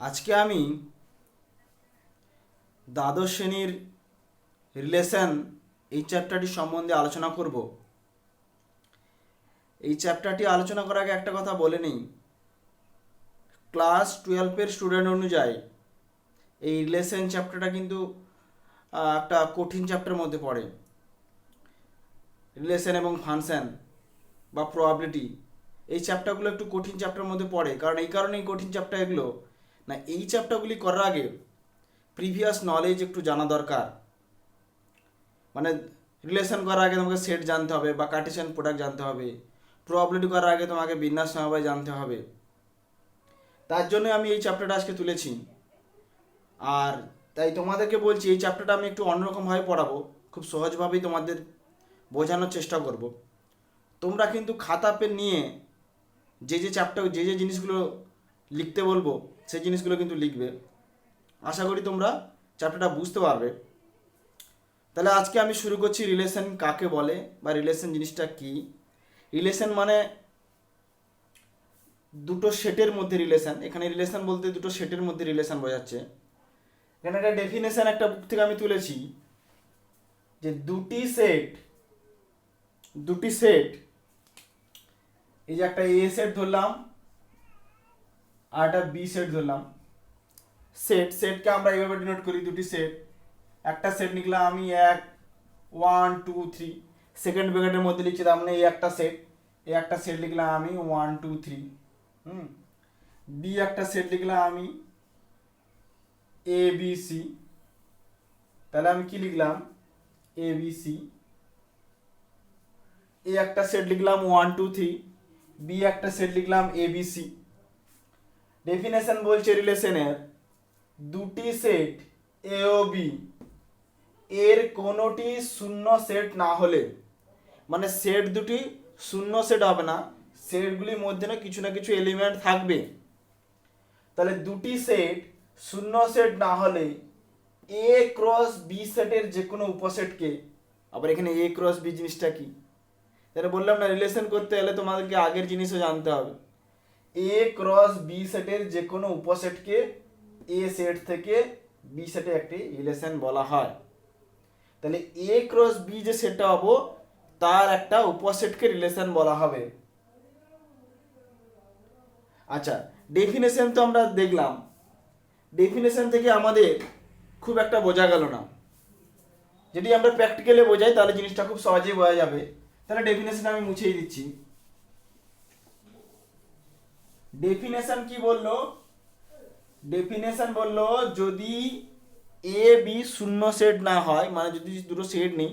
আজকে আমি দ্বাদশ শ্রেণীর রিলেশন এই চ্যাপ্টারটি সম্বন্ধে আলোচনা করব। এই চ্যাপ্টারটি আলোচনা করার আগে একটা কথা বলে নিই, ক্লাস 12-এর স্টুডেন্ট অনুযায়ী এই রিলেশন চ্যাপ্টারটা কিন্তু একটা কঠিন চ্যাপ্টারের মধ্যে পড়ে। রিলেশন এবং ফাংশন বা প্রবাবিলিটি এই চ্যাপ্টারগুলো একটু কঠিন চ্যাপ্টারের মধ্যে পড়ে। কারণ এই কারণেই কঠিন চ্যাপ্টার এগুলো না, এই চ্যাপ্টারগুলি করার আগে প্রিভিয়াস নলেজ একটু জানা দরকার। মানে রিলেশন করার আগে তোমাকে সেট জানতে হবে বা কার্টেসিয়ান প্রোডাক্ট জানতে হবে। প্রবাবিলিটি করার আগে তোমাকে বিন্যাস সমবায় জানতে হবে। তার জন্য আমি এই চ্যাপ্টারটা আজকে তুলেছি। আর তাই তোমাদেরকে বলছি, এই চ্যাপ্টারটা আমি একটু অন্যরকমভাবে পড়াবো, খুব সহজভাবেই তোমাদের বোঝানোর চেষ্টা করব। তোমরা কিন্তু খাতা পেন নিয়ে যে চ্যাপ্টার যে জিনিসগুলো লিখতে বলবো সেই জিনিসগুলো কিন্তু লিখবে। আশা করি তোমরা চ্যাপ্টারটা বুঝতে পারবে। তাহলে আজকে আমি শুরু করছি, রিলেশন কাকে বলে বা রিলেশন জিনিসটা কি। রিলেশন মানে দুটো সেটের মধ্যে রিলেশন। এখানে রিলেশন বলতে দুটো সেটের মধ্যে রিলেশন বোঝাচ্ছে। এখানে একটা ডেফিনেশন একটা বুক থেকে আমি তুলেছি যে দুটি সেট এই যে একটা এ সেট ধরলাম আর একটা বি সেট ধরলাম। সেটকে আমরা এইভাবে ডিনোট করি, দুটি সেট। একটা সেট লিখলাম আমি 1 2 3, সেকেন্ড ব্র্যাকেটের মধ্যে লিখছি, তার মানে এই একটা সেট লিখলাম আমি 1 2 3। বি একটা সেট লিখলাম আমি এ বি সি। তাহলে আমি কি লিখলাম এ বি সি। এ একটা সেট লিখলাম 1 2 3, বি একটা সেট লিখলাম এ বি সি। ডেফিনেশন বলছে রিলেশনের দুটি সেট এ ও বি এর কোনোটি শূন্য সেট না হলে, মানে সেট দুটি শূন্য সেট হবে না, সেটগুলির মধ্যে না কিছু এলিমেন্ট থাকবে। তাহলে দুটি সেট শূন্য সেট না হলে এ ক্রস বি সেটের যে কোনো উপসেটকে, আবার এখানে এ ক্রস বি জিনিসটা কি, তাহলে বললাম না, রিলেশন করতে হলে তোমাদেরকে আগের জিনিসও জানতে হবে। এ ক্রস বি সেটের যে কোনো উপসেটকে এ সেট থেকে বি সেটে একটি রিলেশন বলা হয়। তাহলে এ ক্রস বি যে সেটটা হবো তার একটা উপসেটকে রিলেশন বলা হবে। আচ্ছা, ডেফিনেশন তো আমরা দেখলাম, ডেফিনেশন থেকে আমাদের খুব একটা বোঝা গেল না। যদি আমরা প্র্যাকটিক্যালি বোঝাই তাহলে জিনিসটা খুব সহজেই বোঝা যাবে। তাহলে ডেফিনেশন আমি মুছেই দিচ্ছি। ডেফিনেশন কি বললো? ডেফিনেশন বললো যদি এ বি শূন্য সেট না হয়, মানে যদি দুটো সেট নেই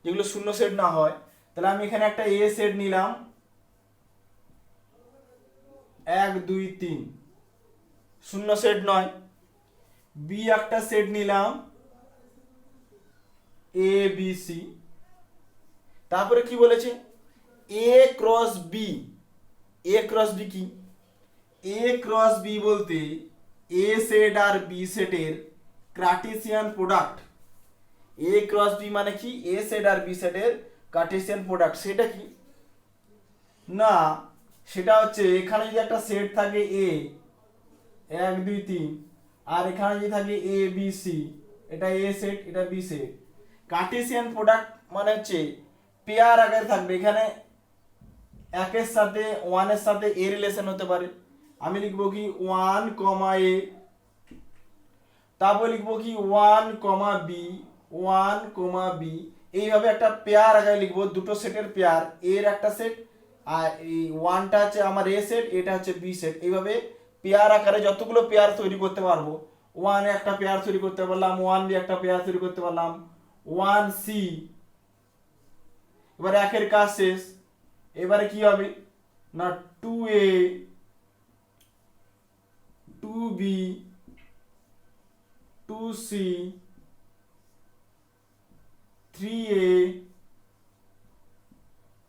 যেগুলো শূন্য সেট না হয়, তাহলে আমি এখানে একটা এ সেট নিলাম 1 2 3, শূন্য সেট নয়। বি একটা সেট নিলাম এ বি সি। তারপরে কি বলেছে? এ ক্রস বি। এ ক্রস বি কি? এ ক্রস বি বলতে এ সেট আর বি সেটের কার্টেসিয়ান প্রোডাক্ট। এ ক্রস বি মানে কি? এ সেট আর বি সেটের কার্টেসিয়ান প্রোডাক্ট। সেটা কি না, সেটা হচ্ছে এখানে যদি একটা সেট থাকে এ 1 2 3, আর এখানে যদি থাকে এ বি সি, এটা এ সেট এটা বি সেট। কার্টেসিয়ান প্রোডাক্ট মানে হচ্ছে পেয়ার আকারে থাকবে। এখানে একের সাথে ওয়ানের সাথে এ রিলেশন হতে পারে, আমি লিখবো কি 1 এ। তারপর লিখবো কি 1 বি, 1 বি। এইভাবে একটা পেয়ার আকারে লিখবো, দুটো সেটের পেয়ার, এর একটা সেট আর এই ওয়ানটা হচ্ছে আমার এ সেট, এটা হচ্ছে বি সেট। এইভাবে পেয়ার আকারে যতগুলো পেয়ার তৈরি করতে পারবো, 1 এ একটা পেয়ার তৈরি করতে পারলাম, 1 বি একটা পেয়ার তৈরি করতে পারলাম, 1 সি। এবারে একের কাজ শেষ। এবারে কি হবে না, 2 এ 2 বি 2 সি 3 এ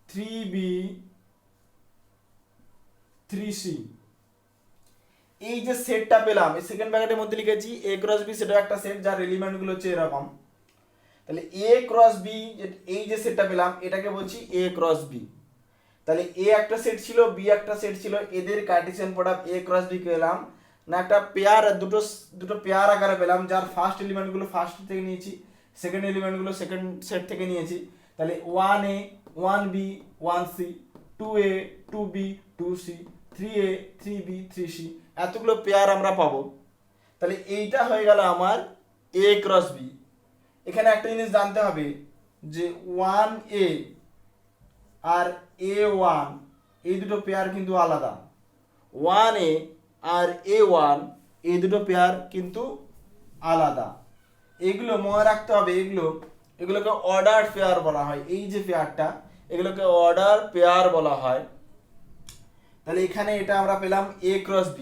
3 বি 3 সি। এই যে সেটটা পেলাম, এই সেকেন্ড ব্র্যাকেটের মধ্যে লিখেছি এ ক্রস বি, সেটা একটা সেট যার এলিমেন্টগুলো হচ্ছে এরকম। তাহলে এ ক্রস বি, এই যে সেটটা পেলাম এটাকে বলছি এ ক্রস বি। তাহলে এ একটা সেট ছিল, বি একটা সেট ছিল, এদের কার্টেসিয়ান প্রোডাক্ট এ ক্রস বি পেলাম, না একটা পেয়ার দুটো দুটো পেয়ার আকারে পেলাম, যার ফার্স্ট এলিমেন্টগুলো ফার্স্ট থেকে নিয়েছি, সেকেন্ড এলিমেন্টগুলো সেকেন্ড সেট থেকে নিয়েছি। তাহলে 1A 1B 1C, 2A 2B 2C, 3A 3B 3C, এতগুলো পেয়ার আমরা পাবো। তাহলে এইটা হয়ে গেল আমার A ক্রস B। এখানে একটা জিনিস জানতে হবে যে 1A আর A1 এই দুটো পেয়ার কিন্তু আলাদা। 1A আর A1 এই দুটো পেয়ার কিন্তু আলাদা। এগুলো মনে রাখতে হবে, এগুলোকে অর্ডার পেয়ার বলা হয়। এই যে পেয়ারটা, এগুলোকে অর্ডার পেয়ার বলা হয়। তাহলে এখানে এটা আমরা পেলাম A ক্রস B।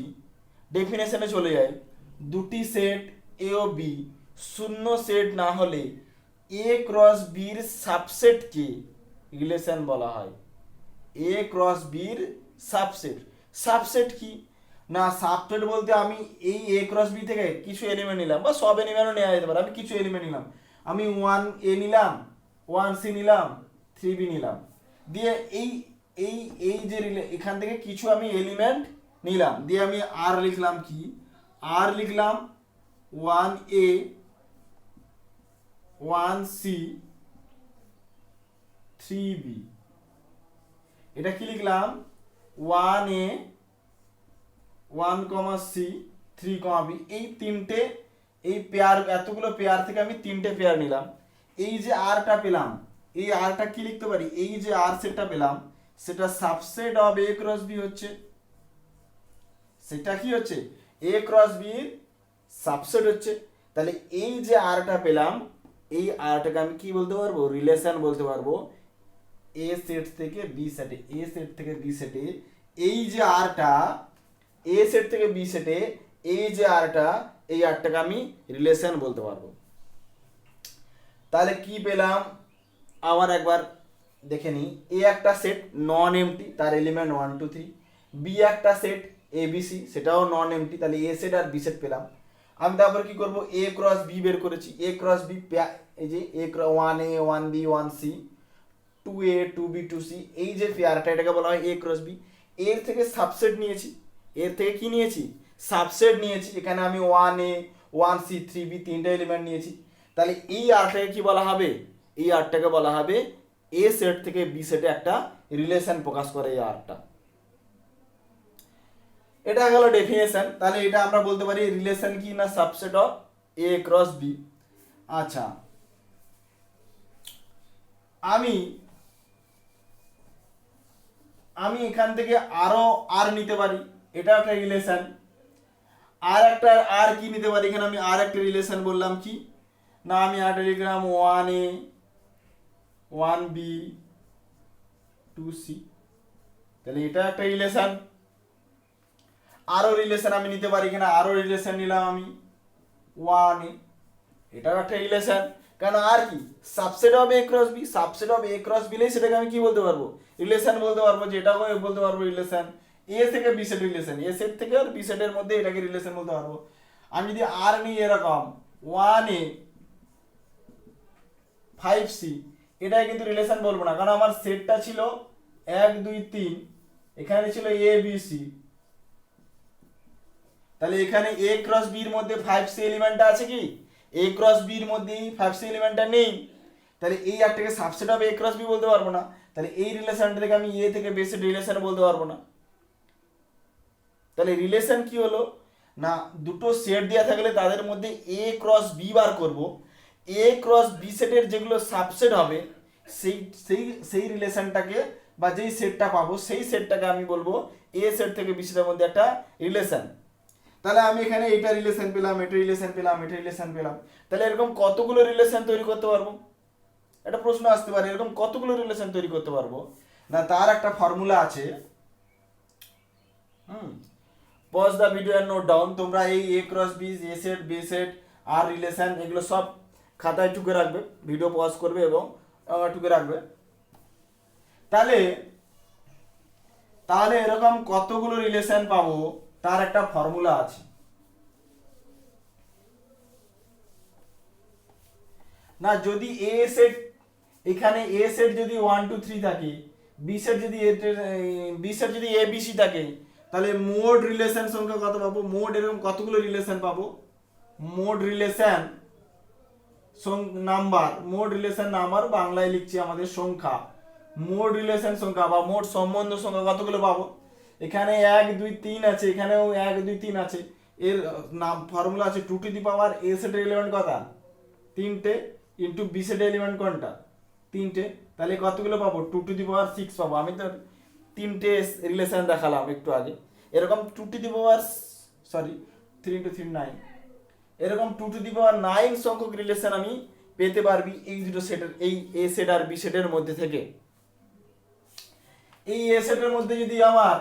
ডেফিনেশনে চলে যাই, দুটি সেট এ ও বি শূন্য সেট না হলে এ ক্রস বির সাবসেটকে রিলেশন বলা হয়। এ ক্রস বির সাবসেট। সাবসেট কি না, সাবসেট বলতে আমি এই এ ক্রস বি থেকে কিছু এলিমেন্ট নিলাম, বা সব এলিমেন্টও নেওয়া যেতে পারে, আমি কিছু এলিমেন্ট নিলাম, আমি 1A নিলাম, 1C নিলাম, 3B নিলাম, দিয়ে এই এই এই যে এখান থেকে কিছু আমি এলিমেন্ট নিলাম, দিয়ে আমি আর লিখলাম, কি আর লিখলাম 1A 1C 3B। এটা কি লিখলাম 1A 1C 3B। এই তিনটে এই পেয়ার, এতগুলো পেয়ার থেকে আমি তিনটে পেয়ার নিলাম। এই যে আরটা পেলাম, এই আরটা কি লিখতে পারি, এই যে আর সেটটা পেলাম সেটা subset of A cross B হচ্ছে। সেটা কি হচ্ছে, এ ক্রস বি এর সাবসেট হচ্ছে। তাহলে এই যে আরটা পেলাম, এই আরটাকে আমি কি বলতে পারবো, রিলেশন বলতে পারবো। এ সেট থেকে বি সেটে, এ সেট থেকে বি সেটে এই যে আরটা, এ সেট থেকে বি সেটে এই যে আরটা, এই আরটাকে আমি রিলেশন বলতে পারবো। তাহলে কি পেলাম আবার একবার দেখে নিই। এ একটা সেট নন এমটি, তার এলিমেন্ট 1 2 3। বি একটা সেট এবিসি, সেটাও নন এমটি, তাহলে এ সেট আর বি সেট পেলাম। আমি তারপর কি করব, এ ক্রস বি বের করেছি। এ ক্রস বি, এই যে এ 1A 1B 1C 2A 2B 2C, এই যে পেয়ারটা এটাকে বলা হয় এ ক্রস বি। এর থেকে সাবসেট নিয়েছি, এর থেকে কি নিয়েছি, সাবসেট নিয়েছি। এখানে আমি 1A 1C 3B তিনটা এলিমেন্ট নিয়েছি। তাহলে এই আরটাকে কি বলা হবে, এই আরটাকে বলা হবে এ সেট থেকে বি সেটে একটা রিলেশন প্রকাশ করে এই আরটা। এটা গেল ডেফিনেশন। তাহলে এটা আমরা বলতে পারি রিলেশন কি না, subset of A cross B. আচ্ছা, আমি এখান থেকে আরো আর নিতে পারি, এটা একটা রিলেশন। আর একটা আর কি নিতে পারি, এখানে আমি আর একটা রিলেশন বললাম কি না, আমি আর লিখলাম 1A 1B 2C। তাহলে এটা একটা রিলেশন। আরো রিলেশন আমি নিতে পারি, এখানে আরো রিলেশন নিলাম আমি 1A, এটাও একটা রিলেশন। কেন, আর কি subset of A cross B, subset of A cross বিলেই সেটাকে আমি কি বলতে পারবো, রিলেশন বলতে পারবো। যেটাও বলতে পারবো রিলেশন, এ থেকে বি সেট রিলেশন, এ সেট থেকে আর বি সেটের মধ্যে এটাকে রিলেশন বলতে পারবো। আমি যদি আর নিই এরকম 1A 5C, এটাই কিন্তু রিলেশন বলবো না, কারণ আমার সেটটা ছিল 1 2 3, এখানে ছিল এ বি সি। তাহলে এখানে এ ক্রস বির মধ্যে 5C এলিমেন্টটা আছে কি, এ ক্রস বির মধ্যে 5C এলিমেন্টটা নেই। তাহলে এই একটাকে subset of A cross B বলতে পারবো না। তাহলে এই রিলেশনটা থেকে আমি এ থেকে বি সেট রিলেশন বলতে পারবো না। তাহলে রিলেশন কি হলো না, দুটো সেট দেওয়া থাকলে তাদের মধ্যে এ ক্রস বি বার করব, এ ক্রস বি সেটের যেগুলো সাবসেট হবে সেই সেই সেই রিলেশনটাকে বা যেই সেটটা পাবো সেই সেটটাকে আমি বলবো এ সেট থেকে বি সেটের মধ্যে একটা রিলেশন। তাহলে আমি এখানে এটা রিলেশন পেলাম, এটা রিলেশন পেলাম, এটা রিলেশন পেলাম। তাহলে এরকম কতগুলো রিলেশন তৈরি করতে পারবো, একটা প্রশ্ন আসতে পারে, এরকম কতগুলো রিলেশন তৈরি করতে পারবো না, তার একটা ফর্মুলা আছে। Pause the video and note down. তোমরা এই A cross B, A set, B set, আর রিলেশন এগুলো সব খাতায় টুকে রাখবে, ভিডিও পজ করবে এবং টুকে রাখবে। তাহলে তাহলে এরকম কতগুলো রিলেশন পাবো তার একটা ফর্মুলা আছে। না, যদি এ সেট, এখানে এ সেট যদি 1 2 3 থাকে, বি সেট যদি বি সেট যদি এ বি সি থাকে, তাহলে মোড রিলেশন সংখ্যা কত পাবো? মোড এরকম কতগুলো রিলেশন পাবো? Mode relation number, mode relation number বাংলায় লিখছি আমাদের সংখ্যা, মোড রিলেশন সংখ্যা বা মোড সম্বন্ধ সংখ্যা কতগুলো পাবো? এখানে 1 2 3 আছে, এখানেও 1 2 3 আছে। এর নাম ফর্মুলা আছে 2 টু দি পাওয়ার a সেটের এলিমেন্ট কটা? 3টে ইনটু b সেটের এলিমেন্ট কোনটা? 3টে। তাহলে কতগুলো পাবো? 2 টু দি পাওয়ার 6 পাবো। আমি তো 3টে রিলেশন দেখালাম একটু আগে। এরকম 2 টু দি পাওয়ার 3 ইনটু 3 9, এরকম 2 টু দি পাওয়ার 9 সংখ্যক রিলেশন আমি পেতে পারবি এই দুটো সেটের, এই a সেট আর b সেটের মধ্যে থেকে। এই a সেটের মধ্যে যদি আমার,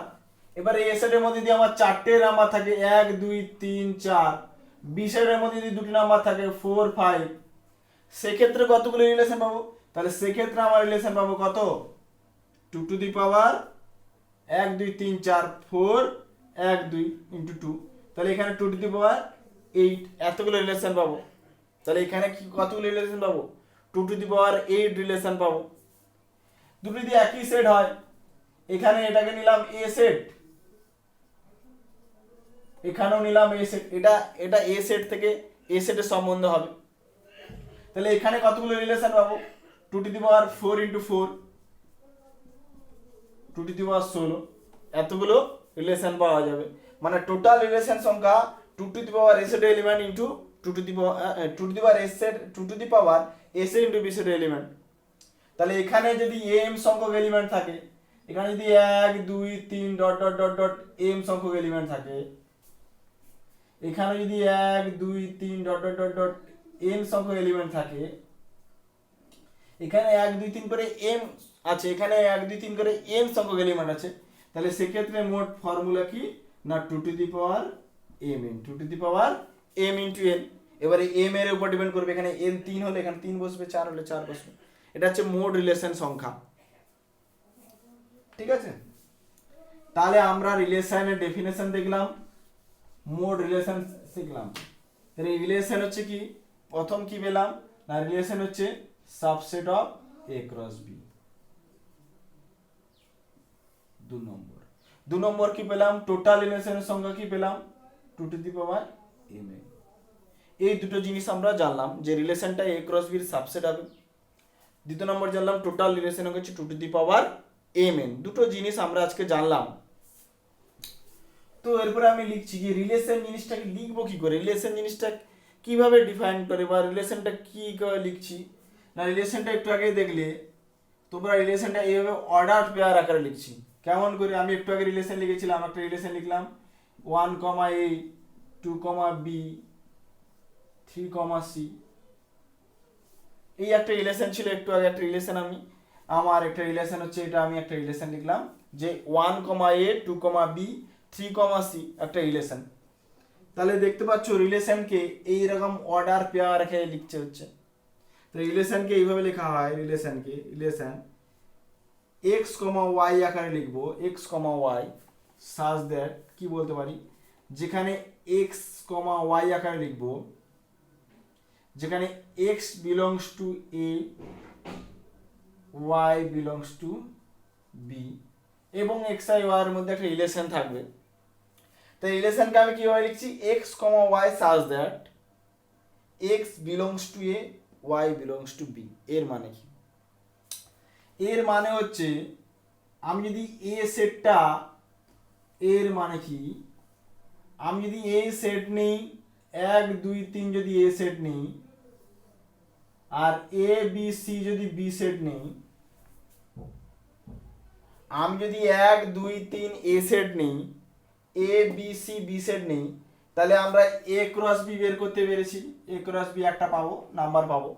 এবার a সেটের মধ্যে যদি আমার 4টে নাম্বার থাকে 1 2 3 4, b সেটের মধ্যে যদি দুটি নাম্বার থাকে 4 5, সেক্ষেত্রে কতগুলো রিলেশন পাবো? তাহলে সেক্ষেত্রে আমার রিলেশন পাবো কত? 2 টু দি পাওয়ার 1 2 3 4 4 1 2 ইন্টু 2, তাহলে এখানে 2 টু দি পাওয়ার 8, এতগুলো রিলেশন পাবো। তাহলে এখানে কি কতগুলো রিলেশন পাবো? 2 টু দি পাওয়ার 8 রিলেশন পাবো। দুটো যদি একই সেট হয়, এখানে এটাকে নিলাম a সেট, এখানেও নিলাম a সেট, এটা a সেট থেকে a সেটের সম্বন্ধ হবে। তাহলে এখানে কতগুলো রিলেশন পাবো? 2 to the power 4 into 4 2 to the power 16, এতগুলো রিলেশন পাওয়া যাবে। মানে টোটাল রিলেশন সংখ্যা 2 টু দি পাওয়ার a সেটের element into 2 to the power 2 to the power a set 2 to the power a set into b সেটের element. তাহলে এখানে যদি m সংখ্যক এলিমেন্ট থাকে, এখানে যদি 1 2 3 dot dot dot dot m সংখ্যক এলিমেন্ট থাকে, এখানে যদি 1 2 3 dot dot dot dot m সংখ্যক এলিমেন্ট থাকে, এখানে 1 2 3 করে m আছে, এখানে 1 2 3 করে n সংখ্যক এলিমেন্ট আছে, তাহলে সেক্ষেত্রে মোট ফর্মুলা কি? না 2 to the power m n, 2 to the power m into n। এবারে m এর উপর ডিপেন্ড করবে, এখানে n 3 হলে এখানে 3 বসবে, 4 হলে 4 বসবে। এটা হচ্ছে মোড রিলেশন সংখ্যা, ঠিক আছে? তাহলে আমরা রিলেশনের ডেফিনেশন দেখলাম, মোড রিলেশন শিখলাম। তাহলে রিলেশন হচ্ছে কি? প্রথম কি পেলাম? না রিলেশন হচ্ছে subset of a cross b। 2 নম্বর কি পেলাম? টোটাল রিলেশনের সংখ্যা কি পেলাম? 2 to the power m n। এই দুটো জিনিস আমরা জানলাম যে রিলেশনটা a ক্রস b এর সাবসেট হবে। দ্বিতীয় নম্বর জানলাম টোটাল রিলেশন হচ্ছে 2 to the power m n। দুটো জিনিস আমরা আজকে জানলাম। তো এরপরে আমি লিখছি যে রিলেশন জিনিসটাকে লিখবো কি করে, রিলেশন জিনিসটা কিভাবে ডিফাইন করে বা রিলেশনটা কি করে লিখছি। না রিলেশনটা একটু আগে দেখলে তোমরা, রিলেশনটা এইভাবে অর্ডার পেয়ার আকারে লিখছি। কেমন করে? আমি একটু আগে রিলেশন লিখেছিলাম, একটা রিলেশন লিখলাম 1, a 2, b 3, c। এই একটা রিলেশন ছিল একটু আগে, একটা রিলেশন আমার একটা রিলেশন হচ্ছে এটা, আমি একটা রিলেশন লিখলাম যে 1, a 2, b 3, c একটা রিলেশন। তাহলে দেখতে পাচ্ছ রিলেশনকে এইরকম অর্ডার পেয়ার রেখে লিখতে হচ্ছে। তো রিলেশনকে এইভাবে লেখা হয়, রিলেশন x, y আকারে লিখবো, x, y সাজ দ্যাট কি বলতে পারি, যেখানে x, y আকারে লিখবো, যেখানে x belongs to a, y belongs to b এবং x আর y এর মধ্যে একটা রিলেশন থাকবে। তো রিলেশনকে আমি কিভাবে লিখছি? x, y such that x belongs to a, y belongs to b। এর মানে কি? এর মানে হচ্ছে আমি যদি a সেটটা, এর মানে কি, আমি যদি a সেট নেই 1 2 3 যদি a সেট নেই আর a b c যদি b সেট নেই, আমি যদি 1 2 3 a সেট নেই, a b c b set নেই, তাহলে আমরা a ক্রস b বের করতে পেরেছি। a ক্রস b একটা পাবো, নাম্বার পাবো।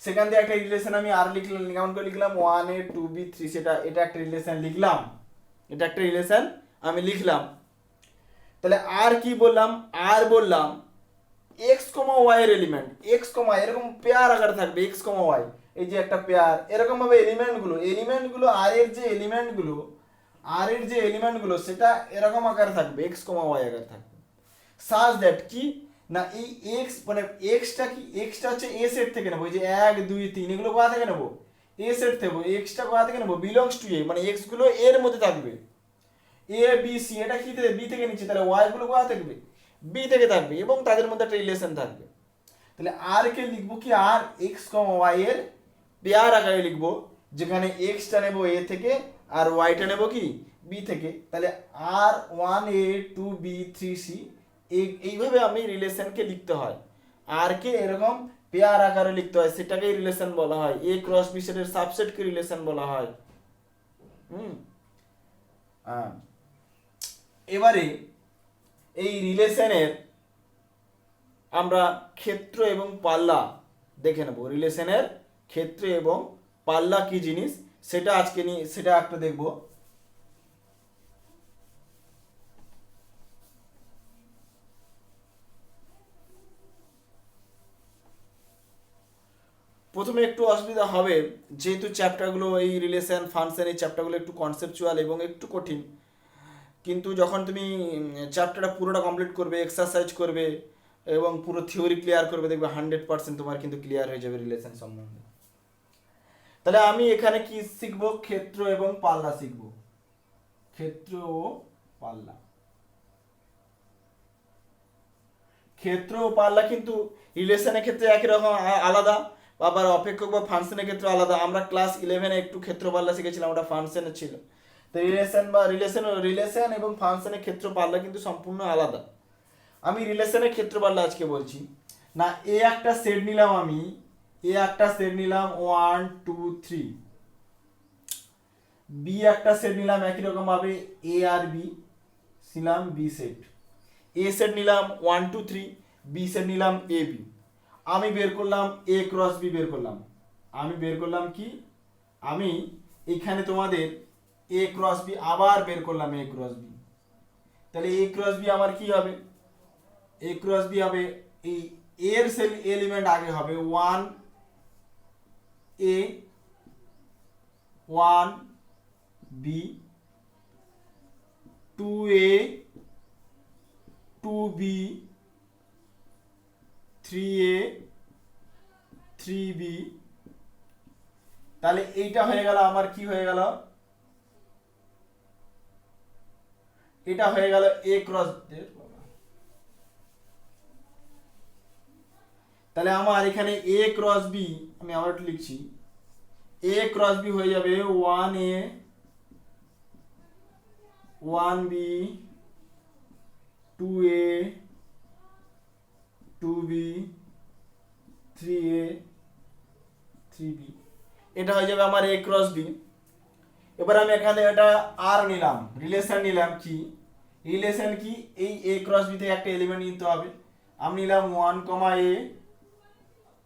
সেখান থেকে একটা রিলেশন আমি আর লিখলাম, কেমন করে লিখলাম 1a 2b 3, সেটা এটা একটা রিলেশন লিখলাম, এটা একটা রিলেশন আমি লিখলাম। তাহলে আর কি বললাম? আর বললাম x, y এর এলিমেন্ট, x, y এরকম পেয়ার আকারে থাকবে, x, y এই যে একটা পেয়ার, এরকম ভাবে এলিমেন্টগুলো আর এর যে এলিমেন্টগুলো সেটা এরকম আকারে থাকবে, x, y আকারে থাকবে। সাজ দ্যাট কি না এই x মানে xটা কি, xটা হচ্ছে a সেট থেকে নেবো, এই যে 1 2 3 এগুলো কোথা থেকে নেবো? a সেট থেকে। xটা কোথা থেকে নেবো? বিলংস টু a, মানে x গুলো এর মধ্যে থাকবে, এ বি সি, এটা কি থেকে বি থেকে নিচ্ছে, তাহলে ওয়াই গুলো কোথা থাকবে, বি থেকে থাকবে, এবং তাদের মধ্যে একটা রিলেশন থাকবে। তাহলে আর কে লিখবো কি, আর এক্স কমা ওয়াই এর পেয়ার আকারে লিখবো, যেখানে এক্সটা নেবো এ থেকে আর ওয়াইটা নেবো কি বি থেকে। তাহলে আর ওয়ান এ টু বি থ্রি সি, এইভাবে আমি রিলেশনকে লিখতে হয়। আর কে এরকম পেয়ার আকারে লিখতে হয়, সেটাকেই রিলেশন বলা হয়। এ ক্রস বি সেটের সাবসেটকে রিলেশন বলা হয়। এবারে এই রিলেশনের আমরা ক্ষেত্র এবং পাল্লা দেখে নেব। রিলেশনের ক্ষেত্র এবং পাল্লা কি জিনিস সেটা আজকে নিয়ে সেটা একটা দেখব। প্রথমে একটু অসুবিধা হবে, যেহেতু চ্যাপ্টারগুলো এই রিলেশন ফাংশন এই চ্যাপ্টারগুলো একটু কনসেপচুয়াল এবং একটু কঠিন, কিন্তু যখন তুমি চ্যাপ্টারটা পুরোটা কমপ্লিট করবে, এক্সারসাইজ করবে এবং পুরো থিওরি ক্লিয়ার করবে, দেখবে 100% তোমার কিন্তু ক্লিয়ার হয়ে যাবে রিলেশন সম্বন্ধে। তাহলে আমি এখানে কি শিখবো, ক্ষেত্র এবং পাল্লা শিখবো। ক্ষেত্র ও পাল্লা, ক্ষেত্র ও পাল্লা কিন্তু রিলেশনের ক্ষেত্রে একই রকম আলাদা, আবার অপেক্ষক বা ফাংশনের ক্ষেত্রে আলাদা। আমরা ক্লাস 11-এ একটু ক্ষেত্র পাল্লা শিখেছিলাম, ওটা ফাংশনের ছিল। তো রিলেশন এবং ফাংশনের ক্ষেত্র পাল্লা কিন্তু সম্পূর্ণ আলাদা। আমি রিলেশনের ক্ষেত্র পাল্লা আজকে বলছি না। এ একটা সেট নিলাম, আমি এ একটা সেট নিলাম 1 2 3, বি একটা সেট নিলাম একই রকম ভাবে এ আর বি নিলাম বি সেট, এ সেট নিলাম 1 2 3, বি সেট নিলাম এ বি। আমি বের করলাম এ ক্রস বি বের করলাম। আমি বের করলাম কি, আমি এখানে তোমাদের এ ক্রস বি আবার বের করলাম এ ক্রস বি। তাহলে এ ক্রস বি আমার কি হবে, এ ক্রস বি হবে এই এর সেল এলিমেন্ট আগে হবে 1 এ 1 বি 2 এ 2 বি 3 এ 3 বি। তাহলে এইটা হয়ে গেল আমার কি হয়ে গেল, এটা হয়ে গেল এ ক্রস। তাহলে আমার এখানে এ ক্রস বি, আমি আবার একটু লিখছি, এ ক্রস বি হয়ে যাবে 1 এ 1 বি 2 এ 2 বি 3 এ 3 বি। এটা হয়ে যাবে আমার এ ক্রস বি। এবার আমি এখানে এটা আর নিলাম, রিলেশন নিলাম কি, রিলেশন কি, এই এ ক্রস বি থেকে একটা এলিমেন্ট নিতে হবে। আমি নিলাম 1 কমা এ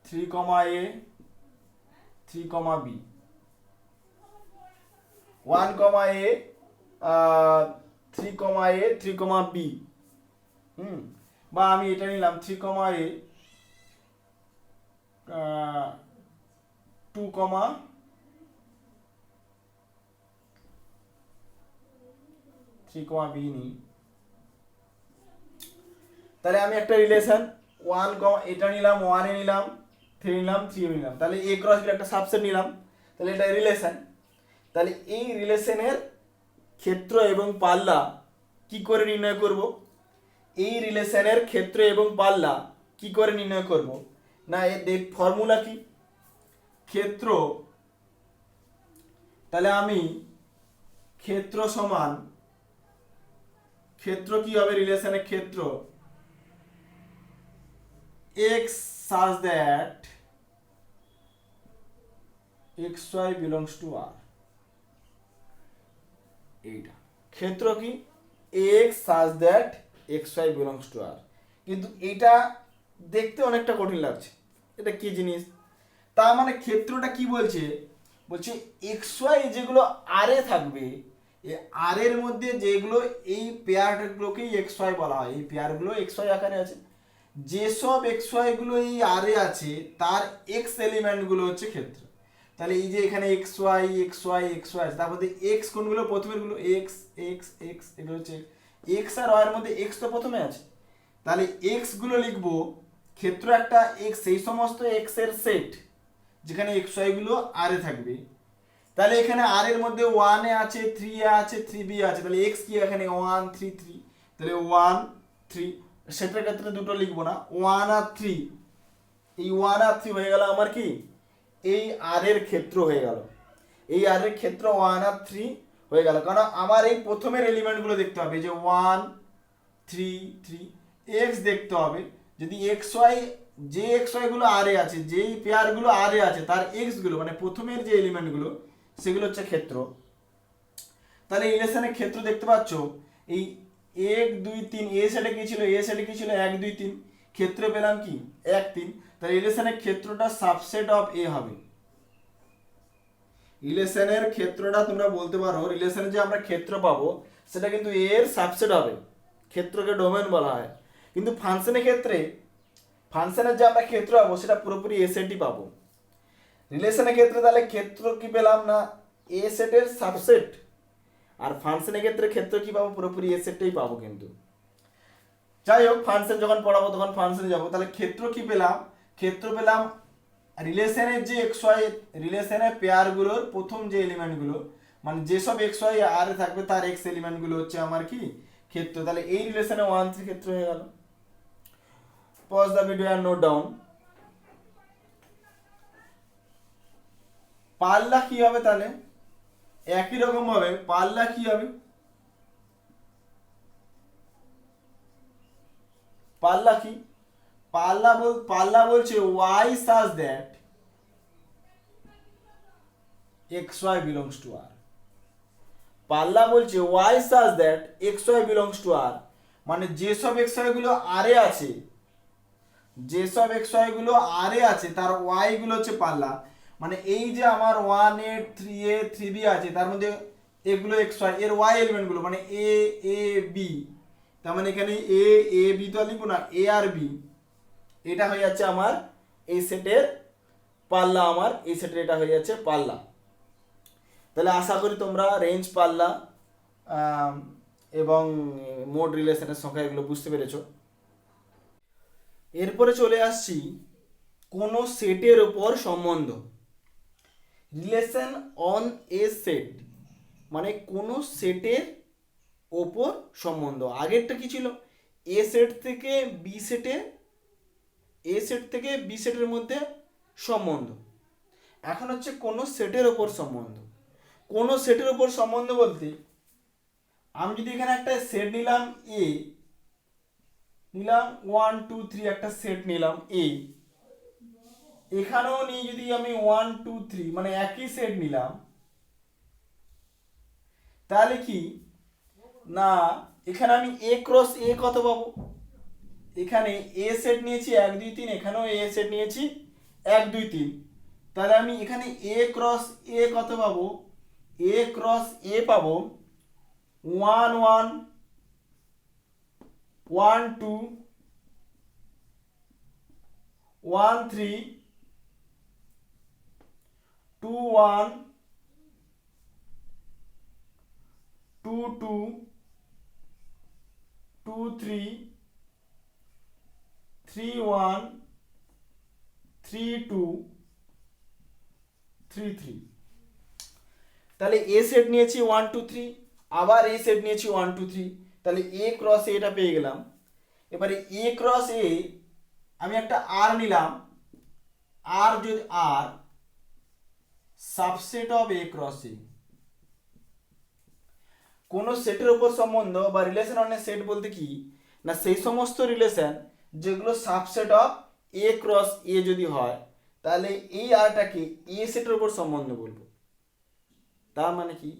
3 কমা এ 3 কমা বি, 1 কমা এ 3 কমা এ 3 কমা বি। বা আমি এটা নিলাম 3 কমা এ 2 কমা 3 কমা বি নিই। তাহলে আমি একটা রিলেশন 1 কমা এটা নিলাম 1 এ নিলাম 3 নিলাম 3 এ নিলাম, তাহলে এ ক্রস বি একটা সাবসেট নিলাম, তাহলে এটা রিলেশন। তাহলে এই রিলেশনের ক্ষেত্র এবং পাল্লা কি করে নির্ণয় করব, এই রিলেশনের ক্ষেত্র এবং পাল্লা কি করে নির্ণয় করব না, এর ফর্মুলা কি, ক্ষেত্র, তাহলে আমি ক্ষেত্র সমান, ক্ষেত্র কি হবে রিলেশনের ক্ষেত্র, x such that xy belongs to r। এইটা ক্ষেত্র কি, x such that xy belongs to r। কিন্তু এটা দেখতে অনেকটা কঠিন লাগছে, এটা কি জিনিস, তার মানে ক্ষেত্রটা কি বলছে, বলছে xy যেগুলো r এ থাকবে, এই r এর মধ্যে যেগুলো এই পেয়ারগুলোকেই xy বলা হয়, এই পেয়ারগুলো xy আকারে আছে, যেসব xy গুলো এই r এ আছে তার x এলিমেন্ট গুলো হচ্ছে ক্ষেত্র। তাহলে এই যে এখানে xy xy xy আছে, তার মধ্যে x কোনগুলো, প্রথমের গুলো x x x, এগুলো হচ্ছে x আর y এর মধ্যে x তো প্রথমে আছে, তাহলে x গুলো লিখবো, ক্ষেত্র একটা x সেই সমস্ত x এর সেট যেখানে xy গুলো r এ থাকবে, তাহলে এখানে আর এর মধ্যে 1 এ আছে, 3 এ আছে, 3b আছে, তাহলে x কি এখানে 1 3 3, তাহলে 1 3, সেটার ক্ষেত্রে দুটো লিখবো না, 1 আর 3, এই 1 আর 3 হয়ে গেল আমার কি এই আর এর ক্ষেত্র হয়ে গেল, এই আর এর ক্ষেত্র 1 আর 3 হয়ে গেল, কারণ আমার এই প্রথমের এলিমেন্টগুলো দেখতে হবে, যে 1 3 3, এক্স দেখতে হবে, যদি এক্স ওয়াই, যে এক্স ওয়াই গুলো আর এ আছে, যেই পেয়ারগুলো আর এ আছে তার এক্স গুলো মানে প্রথমের যে এলিমেন্টগুলো সেগুলো হচ্ছে ক্ষেত্র। তাহলে রিলেশনের ক্ষেত্র দেখতে পাচ্ছ, এই 1 2 3, এ সেটে কি ছিল, এ সেটে কি ছিল 1 2 3, ক্ষেত্রে পেলাম কি 1 3, তাহলে রিলেশনের ক্ষেত্রটা সাবসেট অফ এ হবে। রিলেশনের ক্ষেত্রটা তোমরা বলতে পারো, রিলেশনের যে আমরা ক্ষেত্র পাবো সেটা কিন্তু এর সাবসেট হবে, ক্ষেত্রকে ডোমেন বলা হয়। কিন্তু ফাংশনের ক্ষেত্রে, ফাংশনের যে আমরা ক্ষেত্র পাবো সেটা পুরোপুরি এ সেটই পাবো। রিলেশনের ক্ষেত্রে তাহলে ক্ষেত্র কি পেলাম না এ সেটের সাবসেট, আর ফাংশনের ক্ষেত্রে ক্ষেত্র কি পাবো, পুরোপুরি এ সেটটাই পাবো। কিন্তু যাই হোক, ফাংশন যখন পড়াবো তখন ফাংশনে যাবো। তাহলে ক্ষেত্র কি পেলাম, ক্ষেত্র পেলাম রিলেশনের যে এক্স ওয়াই, রিলেশনের পেয়ারগুলোর প্রথম যে এলিমেন্টগুলো, মানে যেসব এক্স ওয়াই আর থাকবে তার এক্স এলিমেন্টগুলো হচ্ছে আমার কি ক্ষেত্র। তাহলে এই রিলেশনে 1 3 ক্ষেত্র হয়ে গেল। Pause the video and note down. পাল্লা কি হবে, তাহলে একই রকম ভাবে পাল্লা কি হবে, পাল্লা কি, পাল্লা বলছে y such that xy belongs to r। পাল্লা বলছে y such that xy belongs to r, মানে যেসব xy গুলো r এ আছে, যেসব xy গুলো r এ আছে তার y গুলো হচ্ছে পাল্লা। মানে এই যে আমার 1a 3a 3b আছে, তার মধ্যে এগুলো xy এর y এলিমেন্ট গুলো, মানে a a b, তার মানে এখানে a a b তো লিখবো না, a আর b, এটা হয়ে যাচ্ছে আমার এই সেটের পাল্লা, আমার এই সেটের এটা হয়ে যাচ্ছে পাল্লা। তাহলে আশা করি তোমরা রেঞ্জ, পাল্লা এবং মোড রিলেশনের সংখ্যা এগুলো বুঝতে পেরেছো। এরপরে চলে আসছি কোনো সেটের ওপর সম্বন্ধ। রিলেশন অন এ সেট, মানে কোনো সেটের ওপর সম্বন্ধ। আগেরটা কি ছিল, এ সেট থেকে বি সেটে, এ সেট থেকে বি সেটের মধ্যে সম্বন্ধ। এখন হচ্ছে কোনো সেটের ওপর সম্বন্ধ। কোনো সেটের ওপর সম্বন্ধ বলতে, আমি যদি এখানে একটা সেট নিলাম এ, নিলাম 1 2 3 একটা সেট নিলাম এ, এখানেও নিয়ে যদি আমি 1 2 3 মানে একই সেট নিলাম, তাহলে কি না এখানে আমি এ ক্রস এ কত পাবো, এখানে এ সেট নিয়েছি 1 2 3, এখানেও এ সেট নিয়েছি 1 2 3, তাহলে আমি এখানে এ ক্রস এ কত পাবো, এ ক্রস এ পাবো 1 1 1 2 1 3 2 1 2 2 2 3 3 1 3 2 3 3। তাহলে এ সেট নিয়েছি 1 2 3, আবার এ সেট নিয়েছি 1 2 3, তাহলে এ ক্রস এটা পেয়ে গেলাম। এবারে এ ক্রস এ আমি একটা আর নিলাম, আর যদি আর সাবসেট অফ এ ক্রস এ। কোন সেটের উপর সম্বন্ধ বা রিলেশন অন এ সেট বলতে কি না, সেই সমস্ত রিলেশন যেগুলো সাবসেট অফ এ ক্রস এ যদি হয়, তাহলে এই আরটাকে এ সেটের উপর সম্বন্ধ বলবো। তার মানে কি,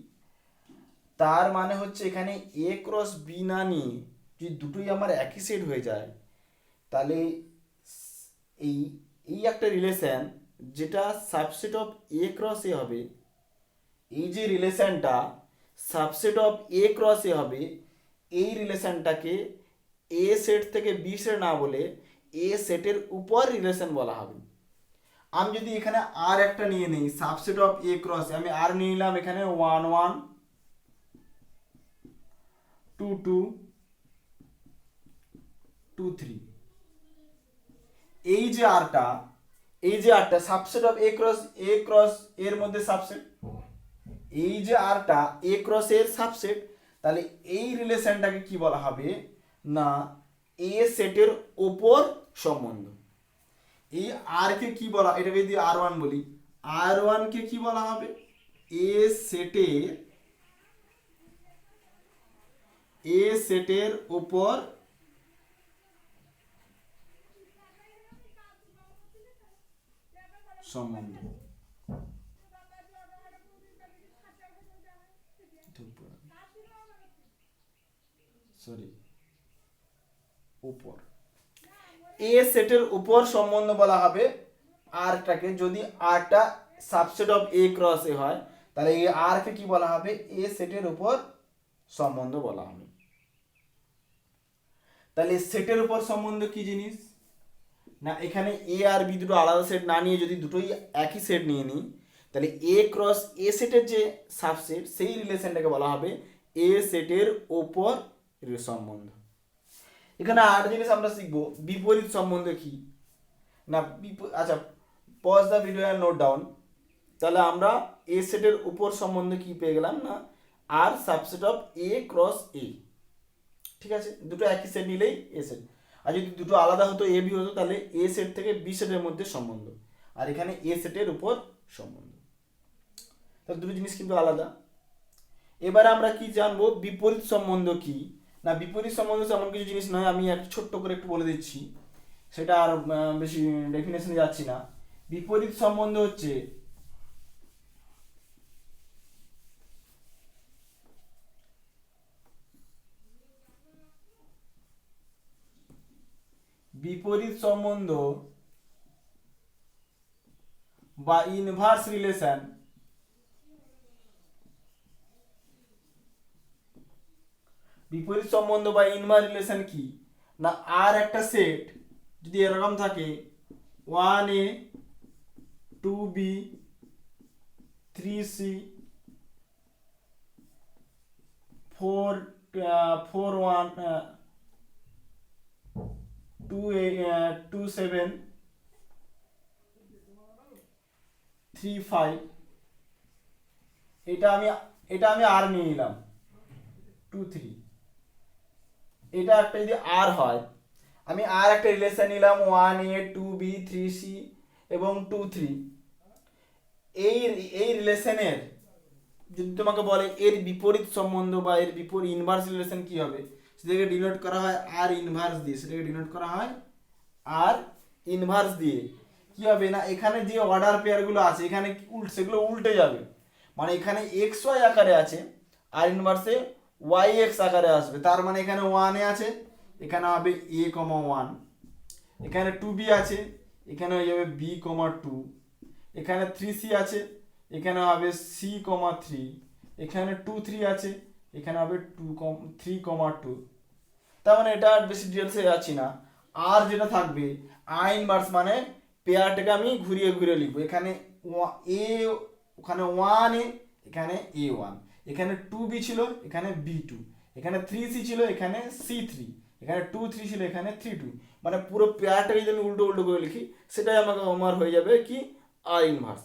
তার মানে হচ্ছে এখানে এ ক্রস বি না নিয়ে যদি দুটোই আমার একই সেট হয়ে যায়, তাহলে এই এই একটা রিলেশন যেটা সাবসেট অফ এ ক্রস এ হবে, এই যে রিলেশনটা সাবসেট অফ এ ক্রস এ হবে, এই রিলেশনটাকে এ সেট থেকে বি সেট না বলে এ সেটের উপর রিলেশন বলা হবে। আমি যদি এখানে আর একটা নিয়ে নিই সাবসেট অফ এ ক্রস, আমি আর নিয়ে নিলাম এখানে 1 1 2 2 2 3, এই যে আরটা সাবসেট অফ এ ক্রস এর মধ্যে সাবসেট, এই যে আরটা এ ক্রস এর সাবসেট, তাহলে এই রিলেশনটাকে কি বলা হবে না এ সেটের ওপর সম্বন্ধ। এই আর কে কি বলা, এটাকে যদি আর ওয়ান বলি, আর ওয়ান কে কি বলা হবে এ সেটের ওপর সম্বন্ধ। সরি, উপর এ সেটের উপর সম্বন্ধ বলা হবে আরটাকে, যদি আরটা সাবসেট অফ এ ক্রস এ হয় তাহলে এই আর কে কি বলা হবে এ সেটের উপর সম্বন্ধ বলা হবে। তাহলে সেটের উপর সম্বন্ধ কি জিনিস না, এখানে এ আর বি দুটো আলাদা সেট না নিয়ে যদি দুটোই একই সেট নিয়ে নিই তাহলে এ ক্রস এ সেটের যে সাবসেট সেই রিলেশনটাকে বলা হবে এ সেটের ওপর সম্বন্ধ। এখানে আর জিনিস আমরা শিখবো বিপরীত সম্বন্ধ কি না, আচ্ছা pause the video and note down. তাহলে আমরা এ সেটের উপর সম্বন্ধে কি পেয়ে গেলাম না আর সাবসেট অফ এ ক্রস এ, ঠিক আছে, দুটো একই সেট নিলেই এ সেট। আর যদি দুটো আলাদা হতো এ বি হতো তাহলে এ সেট থেকে বি সেটের মধ্যে সম্বন্ধ, আর এখানে এ সেটের উপর সম্বন্ধ, তাহলে দুটো জিনিস কিন্তু আলাদা। এবারে আমরা কি জানবো বিপরীত সম্বন্ধ কি না, বিপরীত সম্বন্ধ এমন কিছু জিনিস নয়, আমি এক ছোট্ট করে একটু বলে দিচ্ছি, সেটা আর বেশি ডেফিনেশনে যাচ্ছি না। বিপরীত সম্বন্ধ হচ্ছে বিপরীত সম্বন্ধ বা ইনভার্স রিলেশন বিপরীত সম্বন্ধ বা ইনভার্স রিলেশন কি না, আর একটা সেট যদি এরকম থাকে 1a 2b 3c 4 1 2 7 3 5, এটা আমি আর নিয়ে নিলাম 2 3, এটা একটা যদি আর হয়, আমি আর একটা রিলেশন নিলাম 1a 2b 3c এবং 2 3, এই রিলেশনের যদি তোমাকে বলে এর বিপরীত সম্বন্ধ বা এর বিপরীত ইনভার্স রিলেশন কি হবে, সেটাকে ডিনোট করা হয় আর ইনভার্স দিয়ে, কি হবে না এখানে যে অর্ডার পেয়ারগুলো আছে এখানে সেগুলো উল্টে যাবে, মানে এখানে এক্স ওয়াই আকারে আছে আর ইনভার্সে ওয়াই এক্স আকারে আসবে, তার মানে এখানে 1 এ আছে এখানে হবে a, 1, এখানে 2b আছে এখানে হয়ে যাবে b, 2, এখানে 3c আছে এখানে হবে c, 3, এখানে 2 3 আছে এখানে হবে 3, 2। তার মানে এটা আর বেশি ডিটেলসে যাচ্ছি না। আর যেটা থাকবে আই ইনভার্স মানে পেয়ারটাকে আমি ঘুরিয়ে ঘুরিয়ে লিখবো, এখানে এ ওখানে 1a এখানে a1, এখানে 2b ছিল এখানে b2, এখানে 3c ছিল এখানে c3, এখানে 2 3 ছিল এখানে 3 2, মানে পুরো পেয়ারটাকে যদি আমি উল্টো উল্টো করে লিখি সেটাই আমার হয়ে যাবে কি আর ইনভার্স।